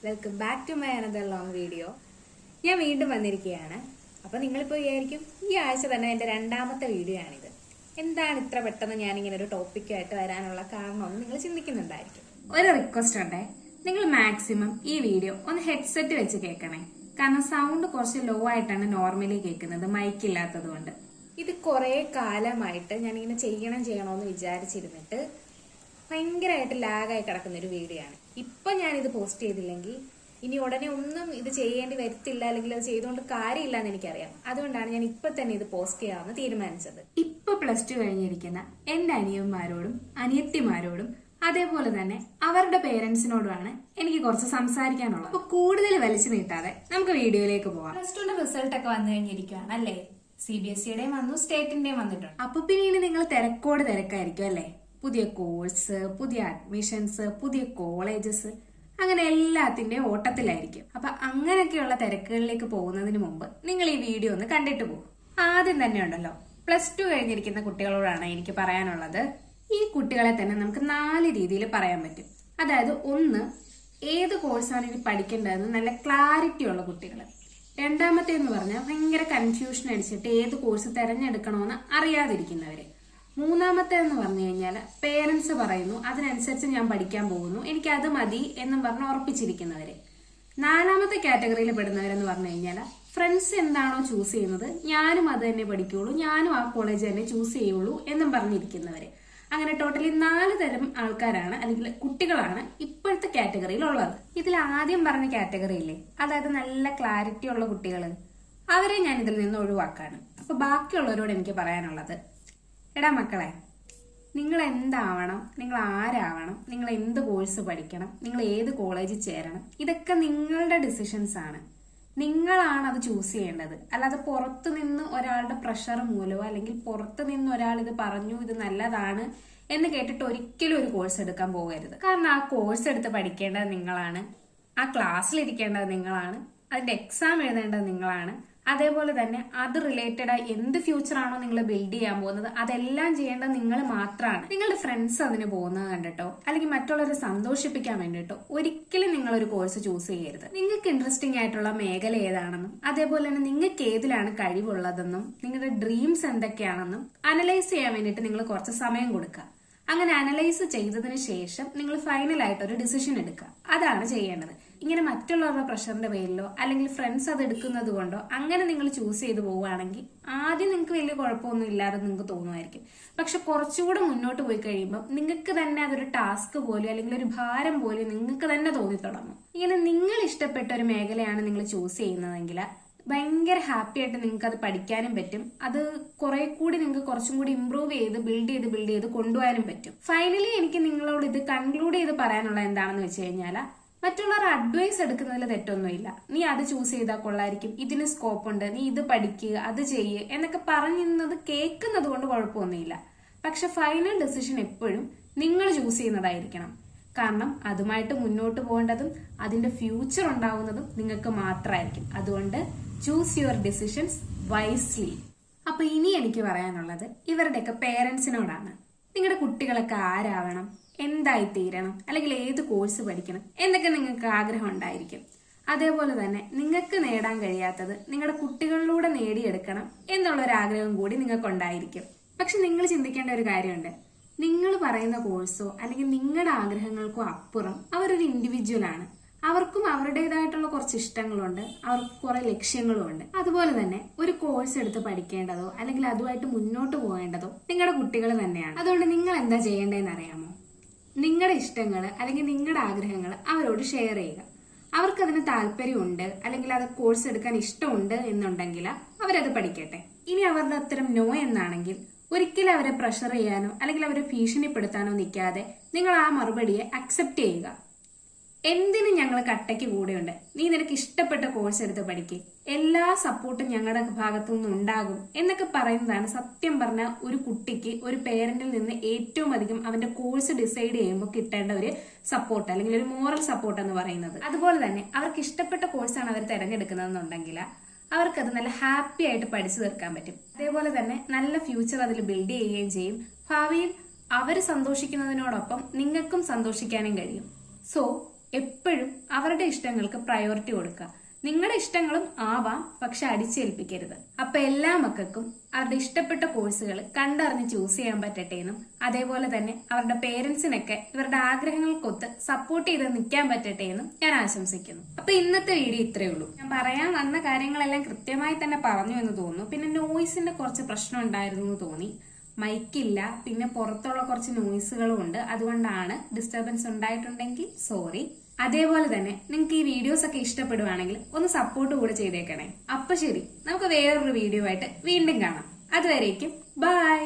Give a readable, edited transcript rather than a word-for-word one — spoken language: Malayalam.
Welcome back to my another long video. ഞാൻ വീണ്ടും വന്നിരിക്കുകയാണ്. അപ്പോൾ നിങ്ങളിപ്പോൾ വിചാരിക്കും ഈ ആഴ്ച തന്നെ എൻ്റെ രണ്ടാമത്തെ വീഡിയോ ആണിത്. എന്താണ് ഇത്ര പെട്ടെന്ന് ഞാനിങ്ങനെ ഒരു ടോപ്പിക്കായിട്ട് വരാനുള്ള കാരണമെന്ന് നിങ്ങൾ ചിന്തിക്കുന്നുണ്ടായിരിക്കും. ഒരു റിക്വസ്റ്റ് ഉണ്ടേ, നിങ്ങൾ മാക്സിമം ഈ വീഡിയോ ഒന്ന് ഹെഡ്സെറ്റ് വെച്ച് കേൾക്കണേ. കാരണം സൗണ്ട് കുറച്ച് ലോ ആയിട്ടാണ് നോർമലി കേൾക്കുന്നത്, മൈക്കില്ലാത്തത് കൊണ്ട്. ഇത് കുറേ കാലമായിട്ട് ഞാനിങ്ങനെ ചെയ്യണമെന്ന് വിചാരിച്ചിരുന്നിട്ട് ഭയങ്കരമായിട്ട് ലാഗായി കിടക്കുന്ന ഒരു വീഡിയോ ആണ്. ഇപ്പൊ ഞാനിത് പോസ്റ്റ് ചെയ്തില്ലെങ്കിൽ ഇനി ഉടനെ ഒന്നും ഇത് ചെയ്യേണ്ടി വരത്തില്ല, അല്ലെങ്കിൽ അത് ചെയ്തുകൊണ്ട് കാര്യമില്ല എന്ന് എനിക്കറിയാം. അതുകൊണ്ടാണ് ഞാൻ ഇപ്പൊ തന്നെ ഇത് പോസ്റ്റ് ചെയ്യാമെന്ന് തീരുമാനിച്ചത്. ഇപ്പൊ +2 കഴിഞ്ഞിരിക്കുന്ന എന്റെ അനിയന്മാരോടും അനിയത്തിമാരോടും അതേപോലെ തന്നെ അവരുടെ പേരൻസിനോടുമാണ് എനിക്ക് കുറച്ച് സംസാരിക്കാനുള്ളത്. അപ്പൊ കൂടുതൽ വലിച്ചു നീട്ടാതെ നമുക്ക് വീഡിയോയിലേക്ക് പോവാം. +2ന്റെ റിസൾട്ട് ഒക്കെ വന്നു കഴിഞ്ഞിരിക്കുകയാണ് അല്ലേ? CBSEയുടെയും വന്നു, സ്റ്റേറ്റിന്റെയും വന്നിട്ടുണ്ട്. അപ്പൊ പിന്നെ ഇനി നിങ്ങൾ തിരക്കായിരിക്കും അല്ലേ? പുതിയ കോഴ്സ്, പുതിയ അഡ്മിഷൻസ്, പുതിയ കോളേജസ്, അങ്ങനെ എല്ലാത്തിന്റെയും ഓട്ടത്തിലായിരിക്കും. അപ്പൊ അങ്ങനെയൊക്കെയുള്ള തിരക്കുകളിലേക്ക് പോകുന്നതിന് മുമ്പ് നിങ്ങൾ ഈ വീഡിയോ ഒന്ന് കണ്ടിട്ട് പോകും. ആദ്യം തന്നെ ഉണ്ടല്ലോ, +2 കഴിഞ്ഞിരിക്കുന്ന കുട്ടികളോടാണ് എനിക്ക് പറയാനുള്ളത്. ഈ കുട്ടികളെ തന്നെ നമുക്ക് 4 രീതിയിൽ പറയാൻ പറ്റും. അതായത്, ഒന്ന്, ഏത് കോഴ്സാണ് ഇനി പഠിക്കേണ്ടതെന്ന് നല്ല ക്ലാരിറ്റി ഉള്ള കുട്ടികൾ. രണ്ടാമത്തേന്ന് പറഞ്ഞാൽ ഭയങ്കര കൺഫ്യൂഷൻ അടിച്ചിട്ട് ഏത് കോഴ്സ് തിരഞ്ഞെടുക്കണമെന്ന് അറിയാതിരിക്കുന്നവര്. മൂന്നാമത്തേന്ന് പറഞ്ഞു കഴിഞ്ഞാൽ പേരൻസ് പറയുന്നു അതിനനുസരിച്ച് ഞാൻ പഠിക്കാൻ പോകുന്നു, എനിക്ക് അത് മതി എന്നും പറഞ്ഞ് ഉറപ്പിച്ചിരിക്കുന്നവര്. നാലാമത്തെ കാറ്റഗറിയിൽ പെടുന്നവരെന്ന് പറഞ്ഞു കഴിഞ്ഞാൽ ഫ്രണ്ട്സ് എന്താണോ ചൂസ് ചെയ്യുന്നത് ഞാനും അത് തന്നെ പഠിക്കുള്ളൂ, ഞാനും ആ കോളേജ് തന്നെ ചൂസ് ചെയ്യുള്ളൂ എന്നും പറഞ്ഞിരിക്കുന്നവര്. അങ്ങനെ ടോട്ടലി 4 തരം ആൾക്കാരാണ്, അല്ലെങ്കിൽ കുട്ടികളാണ് ഇപ്പോഴത്തെ കാറ്റഗറിയിൽ ഉള്ളത്. ഇതിൽ ആദ്യം പറഞ്ഞ കാറ്റഗറി ഇല്ലേ, അതായത് നല്ല ക്ലാരിറ്റി ഉള്ള കുട്ടികള്, അവരെ ഞാൻ ഇതിൽ നിന്ന് ഒഴിവാക്കാണ്. അപ്പൊ ബാക്കിയുള്ളവരോട് എനിക്ക് പറയാനുള്ളത്, എടാ മക്കളെ, നിങ്ങൾ എന്താവണം, നിങ്ങൾ ആരാവണം, നിങ്ങൾ എന്ത് കോഴ്സ് പഠിക്കണം, നിങ്ങൾ ഏത് കോളേജിൽ ചേരണം, ഇതൊക്കെ നിങ്ങളുടെ ഡിസിഷൻസ് ആണ്. നിങ്ങളാണ് അത് ചൂസ് ചെയ്യേണ്ടത്. അല്ലാതെ പുറത്തു നിന്ന് ഒരാളുടെ പ്രഷർ മൂലമോ അല്ലെങ്കിൽ പുറത്തു നിന്ന് ഒരാൾ ഇത് പറഞ്ഞു ഇത് നല്ലതാണ് എന്ന് കേട്ടിട്ട് ഒരിക്കലും ഒരു കോഴ്സ് എടുക്കാൻ പോകരുത്. കാരണം ആ കോഴ്സ് എടുത്ത് പഠിക്കേണ്ടത് നിങ്ങളാണ്, ആ ക്ലാസ്സിൽ ഇരിക്കേണ്ടത് നിങ്ങളാണ്, അതിന്റെ എക്സാം എഴുതേണ്ടത് നിങ്ങളാണ്. അതേപോലെ തന്നെ അത് റിലേറ്റഡ് ആയി എന്ത് ഫ്യൂച്ചർ ആണോ നിങ്ങൾ ബിൽഡ് ചെയ്യാൻ പോകുന്നത് അതെല്ലാം ചെയ്യേണ്ടത് നിങ്ങൾ മാത്രമാണ്. നിങ്ങളുടെ ഫ്രണ്ട്സ് അതിന് പോകുന്നത് കണ്ടിട്ടോ അല്ലെങ്കിൽ മറ്റുള്ളവരെ സന്തോഷിപ്പിക്കാൻ വേണ്ടിയിട്ടോ ഒരിക്കലും നിങ്ങൾ ഒരു കോഴ്സ് ചൂസ് ചെയ്യരുത്. നിങ്ങൾക്ക് ഇൻട്രസ്റ്റിംഗ് ആയിട്ടുള്ള മേഖല ഏതാണെന്നും അതേപോലെ തന്നെ നിങ്ങൾക്ക് ഏതിലാണ് കഴിവുള്ളതെന്നും നിങ്ങളുടെ ഡ്രീംസ് എന്തൊക്കെയാണെന്നും അനലൈസ് ചെയ്യാൻ വേണ്ടിയിട്ട് നിങ്ങൾ കുറച്ച് സമയം കൊടുക്കുക. അങ്ങനെ അനലൈസ് ചെയ്തതിന് ശേഷം നിങ്ങൾ ഫൈനലായിട്ട് ഒരു ഡിസിഷൻ എടുക്കുക. അതാണ് ചെയ്യേണ്ടത്. ഇങ്ങനെ മറ്റുള്ളവരുടെ പ്രഷറിന്റെ പേരിലോ അല്ലെങ്കിൽ ഫ്രണ്ട്സ് അത് എടുക്കുന്നത് കൊണ്ടോ അങ്ങനെ നിങ്ങൾ ചൂസ് ചെയ്ത് പോവുകയാണെങ്കിൽ ആദ്യം നിങ്ങൾക്ക് വലിയ കുഴപ്പമൊന്നും ഇല്ലാതെ നിങ്ങൾക്ക് തോന്നുമായിരിക്കും. പക്ഷെ കുറച്ചുകൂടെ മുന്നോട്ട് പോയി കഴിയുമ്പോൾ നിങ്ങൾക്ക് തന്നെ അതൊരു ടാസ്ക് പോലെ അല്ലെങ്കിൽ ഒരു ഭാരം പോലെ നിങ്ങൾക്ക് തന്നെ തോന്നി തുടങ്ങും. ഇങ്ങനെ നിങ്ങൾ ഇഷ്ടപ്പെട്ട ഒരു മേഖലയാണ് നിങ്ങൾ ചൂസ് ചെയ്യുന്നതെങ്കിൽ ഭയങ്കര ഹാപ്പി ആയിട്ട് നിങ്ങൾക്ക് അത് പഠിക്കാനും പറ്റും. അത് കുറെ കൂടി നിങ്ങൾക്ക് കുറച്ചും കൂടി ഇംപ്രൂവ് ചെയ്ത് ബിൽഡ് ചെയ്ത് കൊണ്ടുപോകാനും പറ്റും. ഫൈനലി എനിക്ക് നിങ്ങളോട് ഇത് കൺക്ലൂഡ് ചെയ്ത് പറയാനുള്ള എന്താണെന്ന് വെച്ച് കഴിഞ്ഞാൽ, മറ്റുള്ളവർ അഡ്വൈസ് എടുക്കുന്നതിൽ തെറ്റൊന്നുമില്ല. നീ അത് ചൂസ് ചെയ്താൽ കൊള്ളായിരിക്കും, ഇതിന് സ്കോപ്പ് ഉണ്ട്, നീ ഇത് പഠിക്കുക, അത് ചെയ്യുക എന്നൊക്കെ പറയുന്നത് കേൾക്കുന്നത് കൊണ്ട് കുഴപ്പമൊന്നുമില്ല. പക്ഷെ ഫൈനൽ ഡിസിഷൻ എപ്പോഴും നിങ്ങൾ ചൂസ് ചെയ്യുന്നതായിരിക്കണം. കാരണം അതുമായിട്ട് മുന്നോട്ട് പോകേണ്ടതും അതിന്റെ ഫ്യൂച്ചർ ഉണ്ടാവുന്നതും നിങ്ങൾക്ക് മാത്രമായിരിക്കും. അതുകൊണ്ട് ചൂസ് യുവർ ഡിസിഷൻസ് വൈസ്ലി. അപ്പൊ ഇനി എനിക്ക് പറയാനുള്ളത് ഇവരുടെയൊക്കെ പേരൻസിനോടാണ്. നിങ്ങളുടെ കുട്ടികളൊക്കെ ആരാവണം, എന്തായി തീരണം, അല്ലെങ്കിൽ ഏത് കോഴ്സ് പഠിക്കണം എന്നൊക്കെ നിങ്ങൾക്ക് ആഗ്രഹം ഉണ്ടായിരിക്കും. അതേപോലെ തന്നെ നിങ്ങൾക്ക് നേടാൻ കഴിയാത്തത് നിങ്ങളുടെ കുട്ടികളിലൂടെ നേടിയെടുക്കണം എന്നുള്ളൊരാഗ്രഹം കൂടി നിങ്ങൾക്കുണ്ടായിരിക്കും. പക്ഷെ നിങ്ങൾ ചിന്തിക്കേണ്ട ഒരു കാര്യമുണ്ട്, നിങ്ങൾ പറയുന്ന കോഴ്സോ അല്ലെങ്കിൽ നിങ്ങളുടെ ആഗ്രഹങ്ങൾക്കോ അപ്പുറം അവരൊരു ഇൻഡിവിജ്വൽ ആണ്. അവർക്കും അവരുടേതായിട്ടുള്ള കുറച്ച് ഇഷ്ടങ്ങളുണ്ട്, അവർക്ക് കുറെ ലക്ഷ്യങ്ങളും ഉണ്ട്. അതുപോലെ തന്നെ ഒരു കോഴ്സ് എടുത്ത് പഠിക്കേണ്ടതോ അല്ലെങ്കിൽ അതുമായിട്ട് മുന്നോട്ട് പോകേണ്ടതോ നിങ്ങളുടെ കുട്ടികൾ തന്നെയാണ്. അതുകൊണ്ട് നിങ്ങൾ എന്താ ചെയ്യേണ്ടതെന്ന് അറിയാമോ? നിങ്ങളുടെ ഇഷ്ടങ്ങൾ അല്ലെങ്കിൽ നിങ്ങളുടെ ആഗ്രഹങ്ങൾ അവരോട് ഷെയർ ചെയ്യുക. അവർക്കതിന് താല്പര്യമുണ്ട് അല്ലെങ്കിൽ അത് കോഴ്സ് എടുക്കാൻ ഇഷ്ടമുണ്ട് എന്നുണ്ടെങ്കിൽ അവരത് പഠിക്കട്ടെ. ഇനി അവരുടെ അത്തരം നോ എന്നാണെങ്കിൽ ഒരിക്കലും അവരെ പ്രഷർ ചെയ്യാനോ അല്ലെങ്കിൽ അവരെ ഭീഷണിപ്പെടുത്താനോ നിൽക്കാതെ നിങ്ങൾ ആ മറുപടിയെ അക്സെപ്റ്റ് ചെയ്യുക. എന്തിനും ഞങ്ങൾ കട്ടയ്ക്ക് കൂടെയുണ്ട്, നീ നിനക്ക് ഇഷ്ടപ്പെട്ട കോഴ്സ് എടുത്ത് പഠിക്കുക, എല്ലാ സപ്പോർട്ടും ഞങ്ങളുടെ ഭാഗത്തു നിന്നും ഉണ്ടാകും എന്നൊക്കെ പറയുന്നതാണ് സത്യം പറഞ്ഞ ഒരു കുട്ടിക്ക് ഒരു പേരന്റിൽ നിന്ന് ഏറ്റവും അധികം അവന്റെ കോഴ്സ് ഡിസൈഡ് ചെയ്യുമ്പോൾ കിട്ടേണ്ട ഒരു സപ്പോർട്ട് അല്ലെങ്കിൽ ഒരു മോറൽ സപ്പോർട്ട് എന്ന് പറയുന്നത്. അതുപോലെ തന്നെ അവർക്ക് ഇഷ്ടപ്പെട്ട കോഴ്സാണ് അവർ തിരഞ്ഞെടുക്കുന്നതെന്നുണ്ടെങ്കിൽ അവർക്കത് നല്ല ഹാപ്പി ആയിട്ട് പഠിച്ചു തീർക്കാൻ പറ്റും. അതേപോലെ തന്നെ നല്ല ഫ്യൂച്ചർ അതിൽ ബിൽഡ് ചെയ്യുകയും ചെയ്യും. ഭാവിയിൽ അവർ സന്തോഷിക്കുന്നതിനോടൊപ്പം നിങ്ങൾക്കും സന്തോഷിക്കാനും കഴിയും. സോ എപ്പോഴും അവരുടെ ഇഷ്ടങ്ങൾക്ക് പ്രയോറിറ്റി കൊടുക്കുക. നിങ്ങളുടെ ഇഷ്ടങ്ങളും ആവാം, പക്ഷെ അടിച്ചേൽപ്പിക്കരുത്. അപ്പൊ എല്ലാ മക്കൾക്കും അവരുടെ ഇഷ്ടപ്പെട്ട കോഴ്സുകൾ കണ്ടറിഞ്ഞ് ചൂസ് ചെയ്യാൻ പറ്റട്ടെ എന്നും അതേപോലെ തന്നെ അവരുടെ പേരൻസിനൊക്കെ ഇവരുടെ ആഗ്രഹങ്ങൾക്കൊത്ത് സപ്പോർട്ട് ചെയ്ത് നിൽക്കാൻ പറ്റട്ടെ എന്നും ഞാൻ ആശംസിക്കുന്നു. അപ്പൊ ഇന്നത്തെ വീഡിയോ ഇത്രയേ ഉള്ളൂ. ഞാൻ പറയാൻ വന്ന കാര്യങ്ങളെല്ലാം കൃത്യമായി തന്നെ പറഞ്ഞു എന്ന് തോന്നുന്നു. പിന്നെ നോയ്സിന്റെ കുറച്ച് പ്രശ്നം ഉണ്ടായിരുന്നു എന്ന് തോന്നി. മൈക്കില്ല, പിന്നെ പുറത്തുള്ള കുറച്ച് നോയ്സുകളും ഉണ്ട്. അതുകൊണ്ടാണ് ഡിസ്റ്റർബൻസ് ഉണ്ടായിട്ടുണ്ടെങ്കിൽ സോറി. അതേപോലെ തന്നെ നിങ്ങൾക്ക് ഈ വീഡിയോസ് ഒക്കെ ഇഷ്ടപ്പെടുവാണെങ്കിൽ ഒന്ന് സപ്പോർട്ട് കൂടെ ചെയ്തേക്കണേ. അപ്പൊ ശരി, നമുക്ക് വേറൊരു വീഡിയോ ആയിട്ട് വീണ്ടും കാണാം. അതുവരേക്കും ബൈ.